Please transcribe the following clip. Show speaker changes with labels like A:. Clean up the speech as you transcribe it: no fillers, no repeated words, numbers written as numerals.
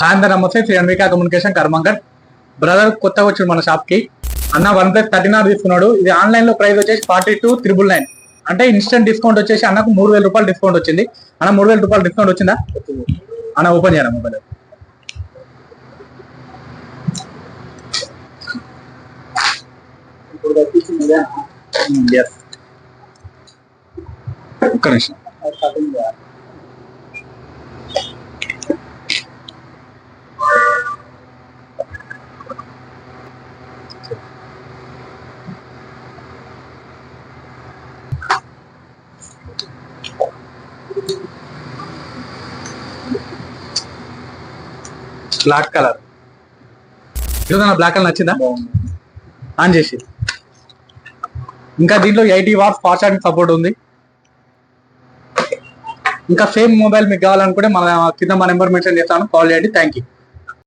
A: Hi అందరూ నమస్తే. Shri Anvika communication కర్మంగర్ brother కొత్తగా వచ్చాడు మన షాప్ కి. అన్న OnePlus 13R తీసుకున్నాడు. ఇది ఆన్లైన్ లో ప్రైస్ వచ్చేసి 42,999. అంటే ఇన్స్టెంట్ డిస్కౌంట్ వచ్చేసి అన్నకు 3,000 రూపాయలు డిస్కౌంట్ వచ్చింది. అన్న 3,000 రూపాయలు డిస్కౌంట్ వచ్చిందా? అన్న ఓపెన్ చేయాలి మొబైల్. ఒక్క నిమిషం. బ్లాక్ కలర్ బ్లాక్ కలర్ నచ్చిందా? ఆన్ చేసి ఇంకా దీంట్లో 80 వాట్స్ ఫాస్ట్ ఛార్జింగ్ సపోర్ట్ ఉంది. ఇంకా సేమ్ మొబైల్ మీకు కావాలనుకుంటే మన కింద మా నెంబర్ మెన్షన్ చేస్తాను, కాల్ చేయండి. Thank you.